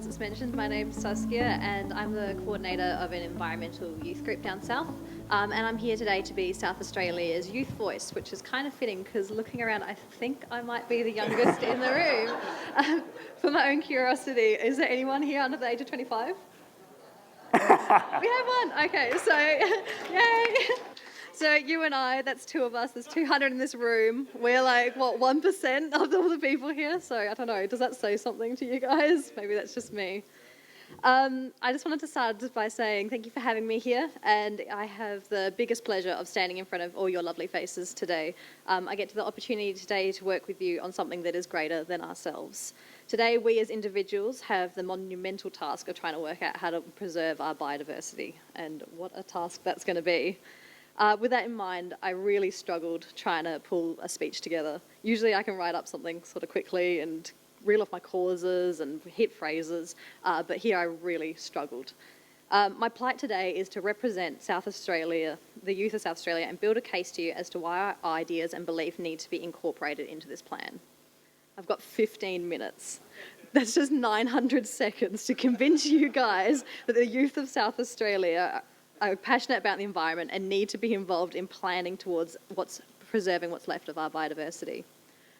was mentioned, my name's Saskia and I'm the coordinator of an environmental youth group down south. And I'm here today to be South Australia's youth voice, which is kind of fitting because looking around, I think I might be the youngest in the room. For my own curiosity, is there anyone here under the age of 25? We have one. Okay, so yay. So you and I, that's two of us. There's 200 in this room. We're like, what, 1% of all the people here? So I don't know. Does that say something to you guys? Maybe that's just me. I just wanted to start just by saying thank you for having me here. And I have the biggest pleasure of standing in front of all your lovely faces today. I get the opportunity today to work with you on something that is greater than ourselves. Today, we as individuals have the monumental task of trying to work out how to preserve our biodiversity, and what a task that's going to be. With that in mind, I really struggled trying to pull a speech together. Usually I can write up something sort of quickly and reel off my causes and hit phrases, but here I really struggled. My plight today is to represent South Australia, the youth of South Australia, and build a case to you as to why our ideas and belief need to be incorporated into this plan. I've got 15 minutes. That's just 900 seconds to convince you guys that the youth of South Australia are passionate about the environment and need to be involved in planning towards preserving what's left of our biodiversity.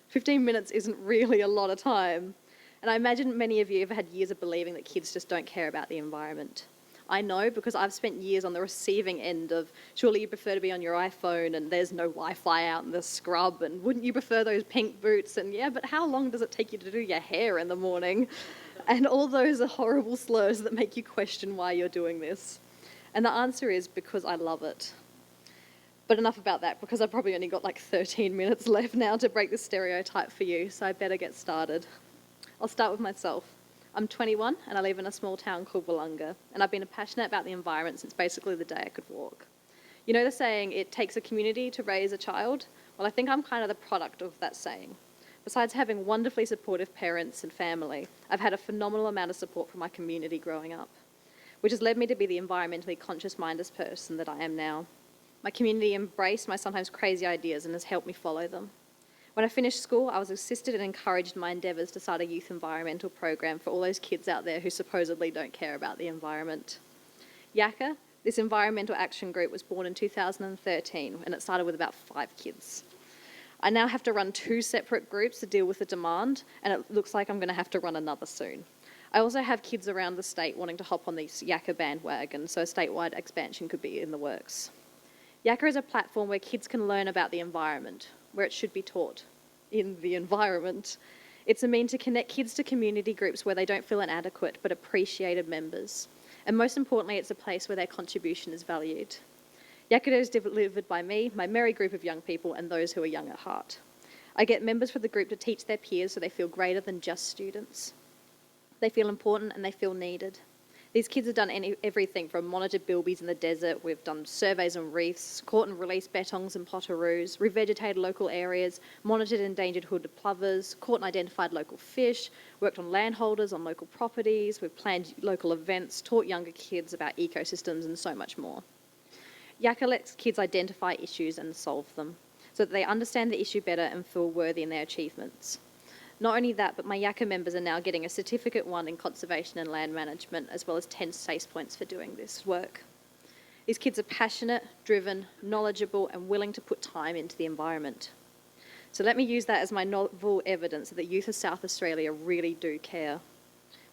15 minutes isn't really a lot of time. And I imagine many of you have had years of believing that kids just don't care about the environment. I know because I've spent years on the receiving end of, surely you prefer to be on your iPhone and there's no Wi-Fi out in the scrub, and wouldn't you prefer those pink boots? And yeah, but how long does it take you to do your hair in the morning? And all those are horrible slurs that make you question why you're doing this. And the answer is because I love it. But enough about that, because I've probably only got like 13 minutes left now to break this stereotype for you, so I better get started. I'll start with myself. I'm 21 and I live in a small town called Wollonga, and I've been passionate about the environment since basically the day I could walk. You know the saying, it takes a community to raise a child? Well, I think I'm kind of the product of that saying. Besides having wonderfully supportive parents and family, I've had a phenomenal amount of support from my community growing up, which has led me to be the environmentally conscious-minded person that I am now. My community embraced my sometimes crazy ideas and has helped me follow them. When I finished school, I was assisted and encouraged in my endeavours to start a youth environmental program for all those kids out there who supposedly don't care about the environment. Yakka, this environmental action group, was born in 2013 and it started with about 5 kids. I now have to run 2 separate groups to deal with the demand, and it looks like I'm going to have to run another soon. I also have kids around the state wanting to hop on this Yakka bandwagon, so a statewide expansion could be in the works. Yakka is a platform where kids can learn about the environment, where it should be taught, in the environment. It's a means to connect kids to community groups where they don't feel inadequate but appreciated members. And most importantly, it's a place where their contribution is valued. Yakka is delivered by me, my merry group of young people, and those who are young at heart. I get members for the group to teach their peers so they feel greater than just students. They feel important and they feel needed. These kids have done everything from monitored bilbies in the desert, we've done surveys on reefs, caught and released bettongs and potoroos, revegetated local areas, monitored endangered hooded plovers, caught and identified local fish, worked on landholders on local properties, we've planned local events, taught younger kids about ecosystems and so much more. Yakka lets kids identify issues and solve them so that they understand the issue better and feel worthy in their achievements. Not only that, but my Yakka members are now getting a Certificate 1 in Conservation and Land Management, as well as 10 SACE points for doing this work. These kids are passionate, driven, knowledgeable, and willing to put time into the environment. So let me use that as my novel evidence that the youth of South Australia really do care.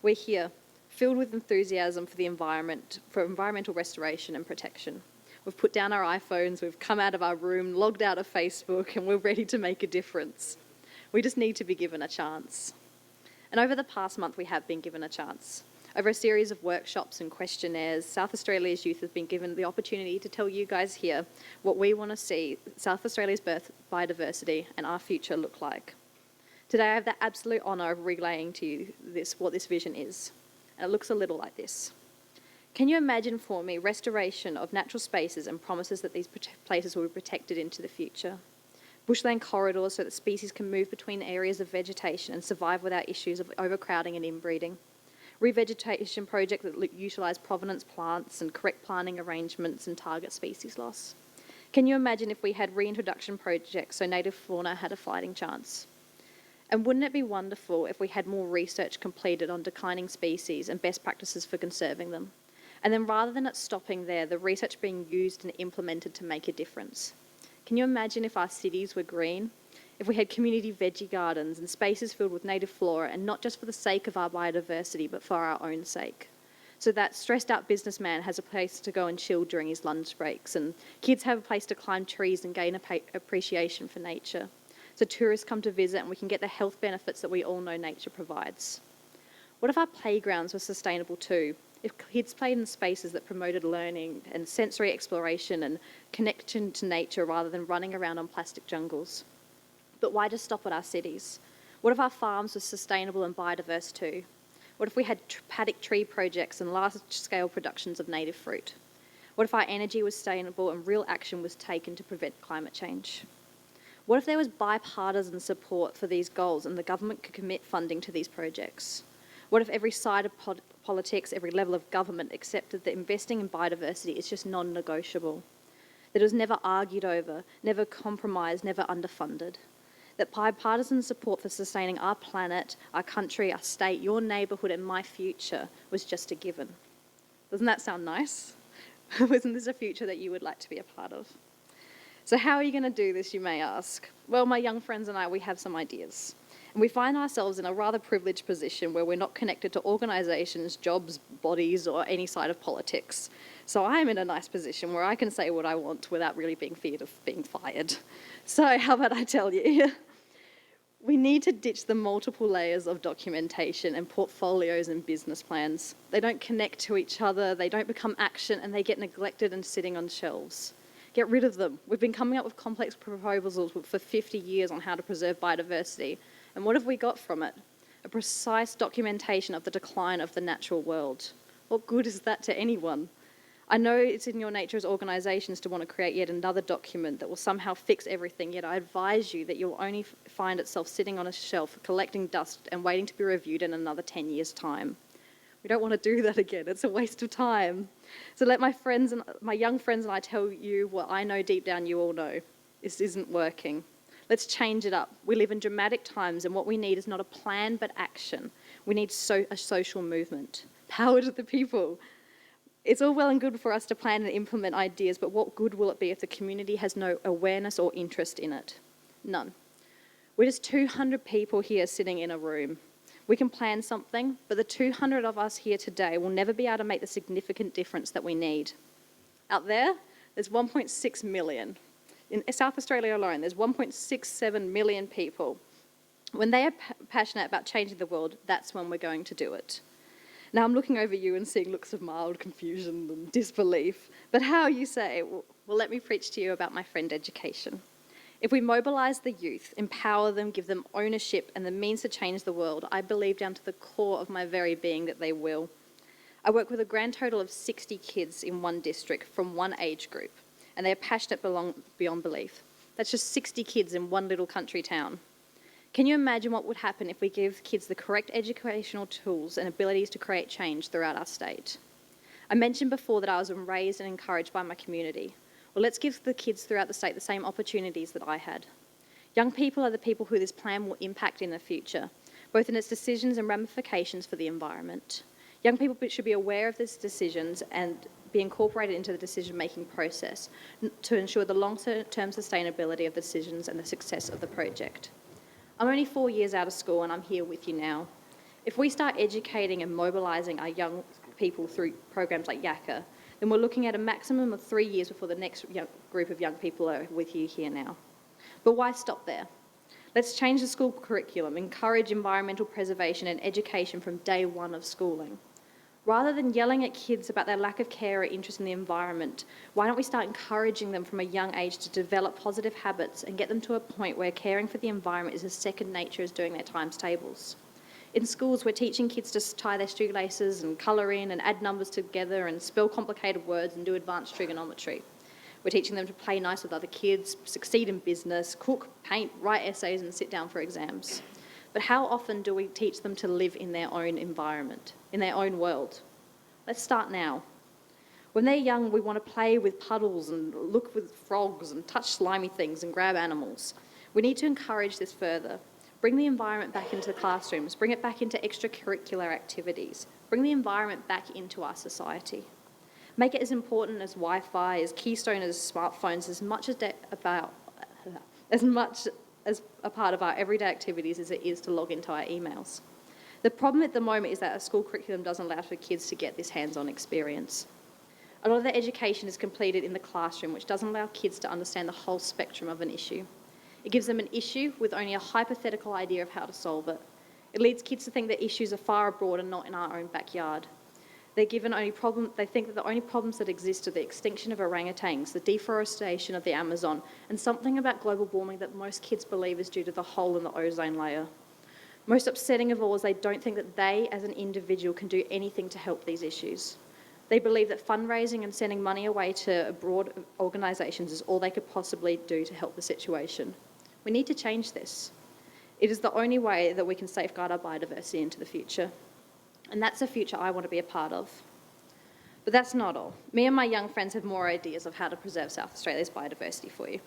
We're here, filled with enthusiasm for the environment, for environmental restoration and protection. We've put down our iPhones, we've come out of our room, logged out of Facebook, and we're ready to make a difference. We just need to be given a chance. And over the past month, we have been given a chance. Over a series of workshops and questionnaires, South Australia's youth have been given the opportunity to tell you guys here what we want to see South Australia's biodiversity and our future look like. Today, I have the absolute honour of relaying to you what this vision is. And it looks a little like this. Can you imagine for me restoration of natural spaces and promises that these places will be protected into the future? Bushland corridors so that species can move between areas of vegetation and survive without issues of overcrowding and inbreeding. Revegetation projects that utilise provenance plants and correct planting arrangements and target species loss. Can you imagine if we had reintroduction projects so native fauna had a fighting chance? And wouldn't it be wonderful if we had more research completed on declining species and best practices for conserving them? And then rather than it stopping there, the research being used and implemented to make a difference. Can you imagine if our cities were green? If we had community veggie gardens and spaces filled with native flora, and not just for the sake of our biodiversity, but for our own sake? So that stressed out businessman has a place to go and chill during his lunch breaks, and kids have a place to climb trees and gain appreciation for nature. So tourists come to visit and we can get the health benefits that we all know nature provides. What if our playgrounds were sustainable too? If kids played in spaces that promoted learning and sensory exploration and connection to nature rather than running around on plastic jungles? But why just stop at our cities? What if our farms were sustainable and biodiverse too? What if we had paddock tree projects and large-scale productions of native fruit? What if our energy was sustainable and real action was taken to prevent climate change? What if there was bipartisan support for these goals and the government could commit funding to these projects? What if every side of politics, every level of government accepted that investing in biodiversity is just non-negotiable? That it was never argued over, never compromised, never underfunded? That bipartisan support for sustaining our planet, our country, our state, your neighbourhood and my future was just a given? Doesn't that sound nice? Wasn't this a future that you would like to be a part of? So how are you going to do this, you may ask? Well, my young friends and I, we have some ideas. And we find ourselves in a rather privileged position where we're not connected to organisations, jobs, bodies, or any side of politics. So I'm in a nice position where I can say what I want without really being feared of being fired. So how about I tell you? We need to ditch the multiple layers of documentation and portfolios and business plans. They don't connect to each other, they don't become action, and they get neglected and sitting on shelves. Get rid of them. We've been coming up with complex proposals for 50 years on how to preserve biodiversity. And what have we got from it? A precise documentation of the decline of the natural world. What good is that to anyone? I know it's in your nature as organisations to want to create yet another document that will somehow fix everything, yet I advise you that you'll only find itself sitting on a shelf, collecting dust and waiting to be reviewed in another 10 years' time. We don't want to do that again. It's a waste of time. So let my young friends and I tell you what I know deep down you all know. This isn't working. Let's change it up. We live in dramatic times and what we need is not a plan but action. We need a social movement. Power to the people. It's all well and good for us to plan and implement ideas, but what good will it be if the community has no awareness or interest in it? None. We're just 200 people here sitting in a room. We can plan something, but the 200 of us here today will never be able to make the significant difference that we need. Out there's 1.6 million. In South Australia alone, there's 1.67 million people. When they are passionate about changing the world, that's when we're going to do it. Now I'm looking over you and seeing looks of mild confusion and disbelief. But how, you say? Well, let me preach to you about my friend education. If we mobilise the youth, empower them, give them ownership and the means to change the world, I believe down to the core of my very being that they will. I work with a grand total of 60 kids in one district from one age group, and they are passionate beyond belief. That's just 60 kids in one little country town. Can you imagine what would happen if we give kids the correct educational tools and abilities to create change throughout our state? I mentioned before that I was raised and encouraged by my community. Well, let's give the kids throughout the state the same opportunities that I had. Young people are the people who this plan will impact in the future, both in its decisions and ramifications for the environment. Young people should be aware of these decisions and be incorporated into the decision-making process to ensure the long-term sustainability of the decisions and the success of the project. I'm only 4 years out of school and I'm here with you now. If we start educating and mobilising our young people through programs like Yakka, then we're looking at a maximum of 3 years before the next group of young people are with you here now. But why stop there? Let's change the school curriculum, encourage environmental preservation and education from day one of schooling. Rather than yelling at kids about their lack of care or interest in the environment, why don't we start encouraging them from a young age to develop positive habits and get them to a point where caring for the environment is as second nature as doing their times tables? In schools, we're teaching kids to tie their shoelaces and colour in and add numbers together and spell complicated words and do advanced trigonometry. We're teaching them to play nice with other kids, succeed in business, cook, paint, write essays and sit down for exams. But how often do we teach them to live in their own environment, in their own world? Let's start now. When they're young, we want to play with puddles and look with frogs and touch slimy things and grab animals. We need to encourage this further. Bring the environment back into the classrooms, bring it back into extracurricular activities, bring the environment back into our society. Make it as important as Wi-Fi, as Keystone, as smartphones, as much as a part of our everyday activities as it is to log into our emails. The problem at the moment is that our school curriculum doesn't allow for kids to get this hands-on experience. A lot of their education is completed in the classroom, which doesn't allow kids to understand the whole spectrum of an issue. It gives them an issue with only a hypothetical idea of how to solve it. It leads kids to think that issues are far abroad and not in our own backyard. They think that the only problems that exist are the extinction of orangutans, the deforestation of the Amazon, and something about global warming that most kids believe is due to the hole in the ozone layer. Most upsetting of all is they don't think that they, as an individual, can do anything to help these issues. They believe that fundraising and sending money away to abroad organisations is all they could possibly do to help the situation. We need to change this. It is the only way that we can safeguard our biodiversity into the future. And that's a future I want to be a part of. But that's not all. Me and my young friends have more ideas of how to preserve South Australia's biodiversity for you.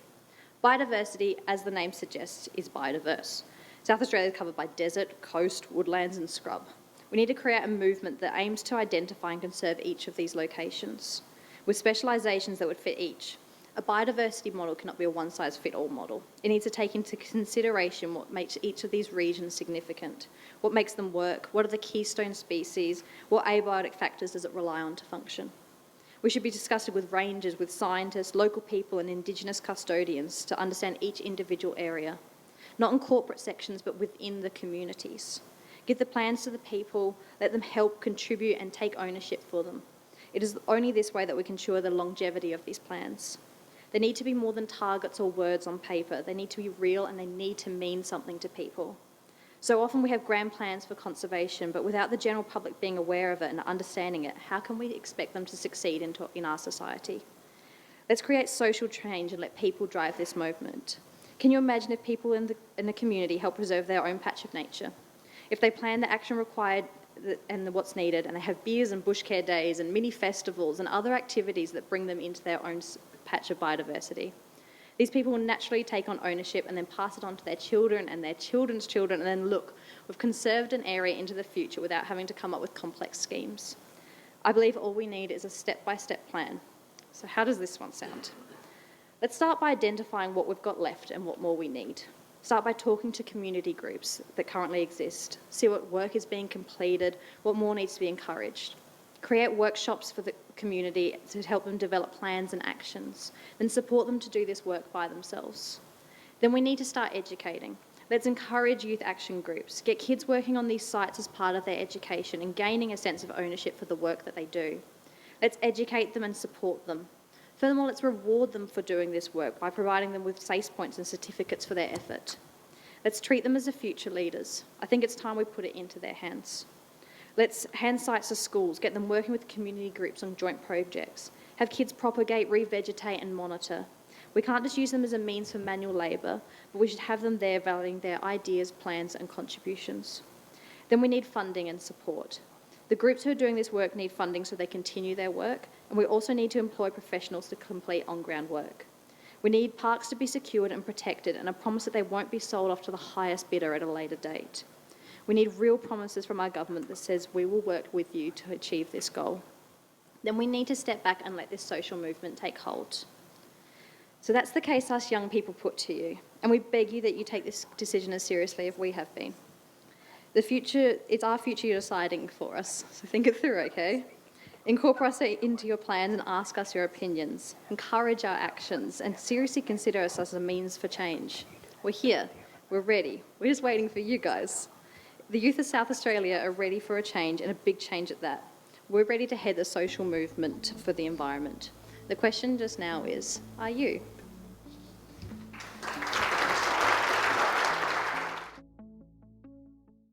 Biodiversity, as the name suggests, is biodiverse. South Australia is covered by desert, coast, woodlands and scrub. We need to create a movement that aims to identify and conserve each of these locations, with specialisations that would fit each. A biodiversity model cannot be a one-size-fits-all model. It needs to take into consideration what makes each of these regions significant, what makes them work, what are the keystone species, what abiotic factors does it rely on to function. We should be discussing with rangers, with scientists, local people and Indigenous custodians to understand each individual area, not in corporate sections but within the communities. Give the plans to the people, let them help, contribute and take ownership for them. It is only this way that we can ensure the longevity of these plans. They need to be more than targets or words on paper. They need to be real and they need to mean something to people. So often we have grand plans for conservation, but without the general public being aware of it and understanding it, how can we expect them to succeed in our society? Let's create social change and let people drive this movement. Can you imagine if people in the community help preserve their own patch of nature? If they plan the action required and what's needed, and they have beers and bush care days and mini festivals and other activities that bring them into their own patch of biodiversity. These people will naturally take on ownership and then pass it on to their children and their children's children, and then look, we've conserved an area into the future without having to come up with complex schemes. I believe all we need is a step-by-step plan. So how does this one sound? Let's start by identifying what we've got left and what more we need. Start by talking to community groups that currently exist. See what work is being completed, what more needs to be encouraged. Create workshops for the community to help them develop plans and actions, then support them to do this work by themselves. Then we need to start educating. Let's encourage youth action groups, get kids working on these sites as part of their education and gaining a sense of ownership for the work that they do. Let's educate them and support them. Furthermore, let's reward them for doing this work by providing them with SACE points and certificates for their effort. Let's treat them as the future leaders. I think it's time we put it into their hands. Let's hand sites to schools, get them working with community groups on joint projects, have kids propagate, revegetate and monitor. We can't just use them as a means for manual labour, but we should have them there valuing their ideas, plans and contributions. Then we need funding and support. The groups who are doing this work need funding so they continue their work, and we also need to employ professionals to complete on-ground work. We need parks to be secured and protected and a promise that they won't be sold off to the highest bidder at a later date. We need real promises from our government that says we will work with you to achieve this goal. Then we need to step back and let this social movement take hold. So that's the case us young people put to you, and we beg you that you take this decision as seriously as we have been. It's our future you're deciding for us, so think it through, okay? Incorporate us into your plans and ask us your opinions. Encourage our actions and seriously consider us as a means for change. We're here, we're ready, we're just waiting for you guys. The youth of South Australia are ready for a change, and a big change at that. We're ready to head the social movement for the environment. The question just now is, are you?